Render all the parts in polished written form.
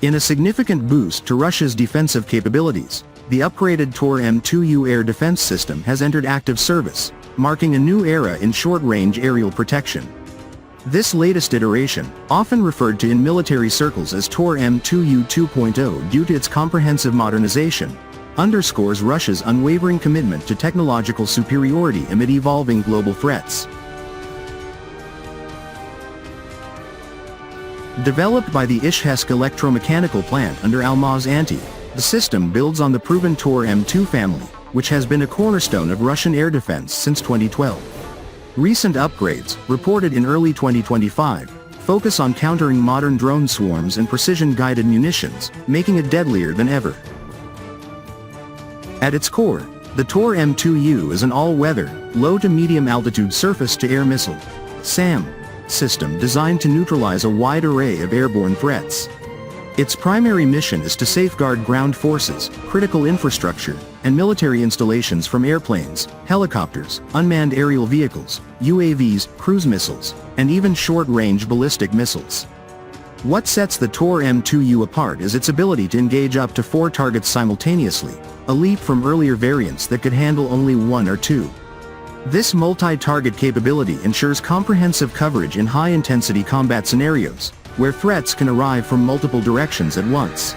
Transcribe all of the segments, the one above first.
In a significant boost to Russia's defensive capabilities, the upgraded Tor M2U air defense system has entered active service, marking a new era in short-range aerial protection. This latest iteration, often referred to in military circles as Tor M2U 2.0 due to its comprehensive modernization, underscores Russia's unwavering commitment to technological superiority amid evolving global threats. Developed by the Ishhesk electromechanical plant under Almaz-Antey, the system builds on the proven Tor M2 family, which has been a cornerstone of Russian air defense since 2012. Recent upgrades, reported in early 2025, focus on countering modern drone swarms and precision-guided munitions, making it deadlier than ever. At its core, the Tor M2U is an all-weather, low-to-medium-altitude surface-to-air missile (SAM) system designed to neutralize a wide array of airborne threats. Its primary mission is to safeguard ground forces, critical infrastructure, and military installations from airplanes, helicopters, unmanned aerial vehicles, UAVs, cruise missiles, and even short-range ballistic missiles. What sets the Tor M2U apart is its ability to engage up to 4 targets simultaneously, a leap from earlier variants that could handle only 1 or 2. This multi-target capability ensures comprehensive coverage in high-intensity combat scenarios, where threats can arrive from multiple directions at once.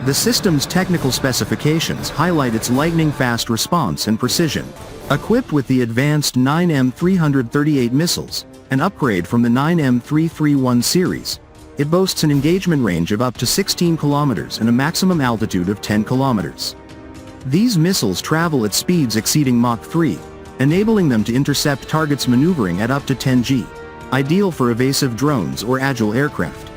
The system's technical specifications highlight its lightning-fast response and precision. Equipped with the advanced 9M338 missiles, an upgrade from the 9M331 series, it boasts an engagement range of up to 16 kilometers and a maximum altitude of 10 kilometers. These missiles travel at speeds exceeding Mach 3, enabling them to intercept targets maneuvering at up to 10 G, ideal for evasive drones or agile aircraft.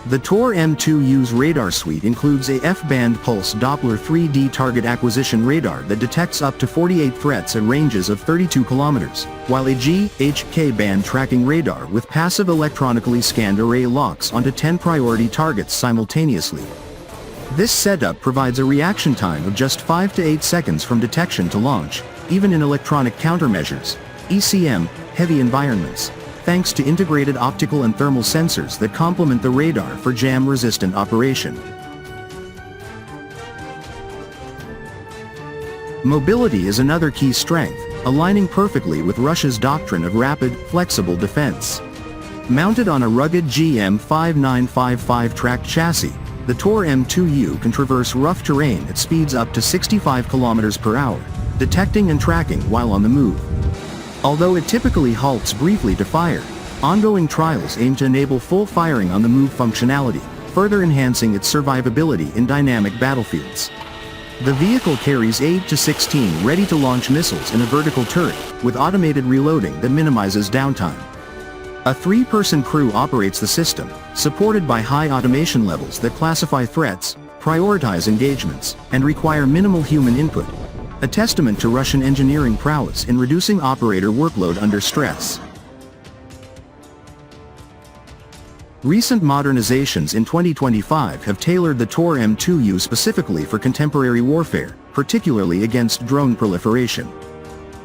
The Tor M2U's radar suite includes a F-band pulse Doppler 3D target acquisition radar that detects up to 48 threats at ranges of 32 kilometers, while a G/K band tracking radar with passive electronically scanned array locks onto 10 priority targets simultaneously. This setup provides a reaction time of just 5 to 8 seconds from detection to launch, even in electronic countermeasures (ECM) heavy environments, thanks to integrated optical and thermal sensors that complement the radar for jam-resistant operation. Mobility is another key strength, aligning perfectly with Russia's doctrine of rapid, flexible defense. Mounted on a rugged GM5955 tracked chassis, the Tor M2U can traverse rough terrain at speeds up to 65 km per hour, detecting and tracking while on the move. Although it typically halts briefly to fire, ongoing trials aim to enable full firing on the move functionality, further enhancing its survivability in dynamic battlefields. The vehicle carries 8 to 16 ready-to-launch missiles in a vertical turret, with automated reloading that minimizes downtime. A 3-person crew operates the system, supported by high automation levels that classify threats, prioritize engagements, and require minimal human input, a testament to Russian engineering prowess in reducing operator workload under stress. Recent modernizations in 2025 have tailored the Tor M2U specifically for contemporary warfare, particularly against drone proliferation.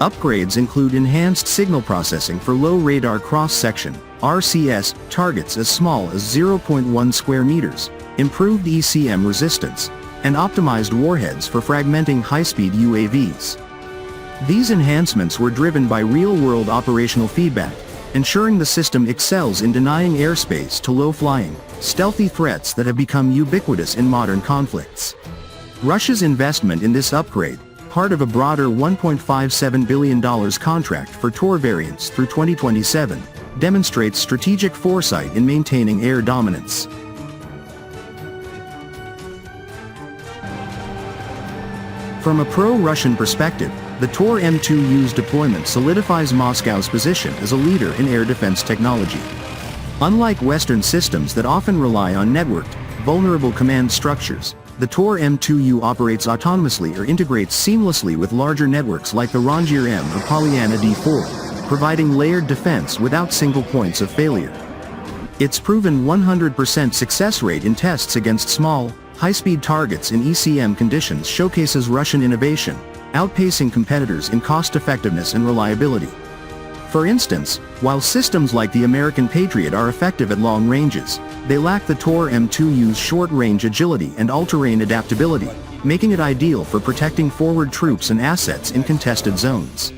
Upgrades include enhanced signal processing for low radar cross-section (RCS) targets as small as 0.1 square meters, improved ECM resistance, and optimized warheads for fragmenting high-speed UAVs. These enhancements were driven by real-world operational feedback, ensuring the system excels in denying airspace to low-flying, stealthy threats that have become ubiquitous in modern conflicts. Russia's investment in this upgrade, part of a broader $1.57 billion contract for Tor variants through 2027, demonstrates strategic foresight in maintaining air dominance. From a pro-Russian perspective, the Tor M2U's deployment solidifies Moscow's position as a leader in air defense technology. Unlike Western systems that often rely on networked, vulnerable command structures, the Tor M2U operates autonomously or integrates seamlessly with larger networks like the Rangier M or Polyana D4, providing layered defense without single points of failure. Its proven 100% success rate in tests against small, high-speed targets in ECM conditions showcases Russian innovation, outpacing competitors in cost-effectiveness and reliability. For instance, while systems like the American Patriot are effective at long ranges, they lack the Tor M2U's short-range agility and all-terrain adaptability, making it ideal for protecting forward troops and assets in contested zones.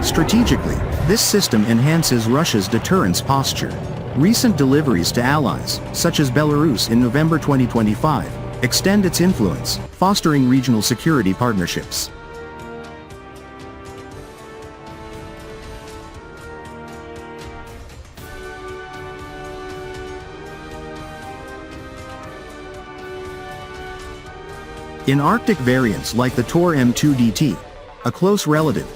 Strategically, this system enhances Russia's deterrence posture. Recent deliveries to allies, such as Belarus in November 2025, extend its influence, fostering regional security partnerships. In Arctic variants like the Tor M2DT, a close relative,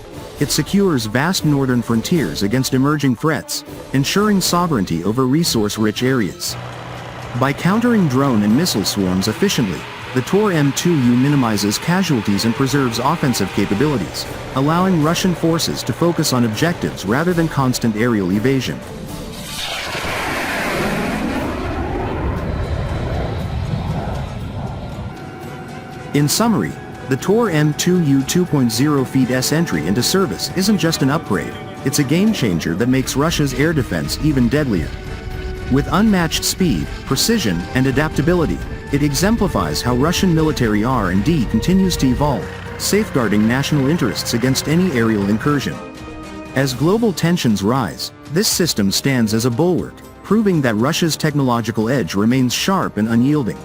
it secures vast northern frontiers against emerging threats, ensuring sovereignty over resource-rich areas. By countering drone and missile swarms efficiently, the Tor M2U minimizes casualties and preserves offensive capabilities, allowing Russian forces to focus on objectives rather than constant aerial evasion. In summary, the Tor M2U 2.0 feat S entry into service isn't just an upgrade, it's a game-changer that makes Russia's air defense even deadlier. With unmatched speed, precision, and adaptability, it exemplifies how Russian military R&D continues to evolve, safeguarding national interests against any aerial incursion. As global tensions rise, this system stands as a bulwark, proving that Russia's technological edge remains sharp and unyielding.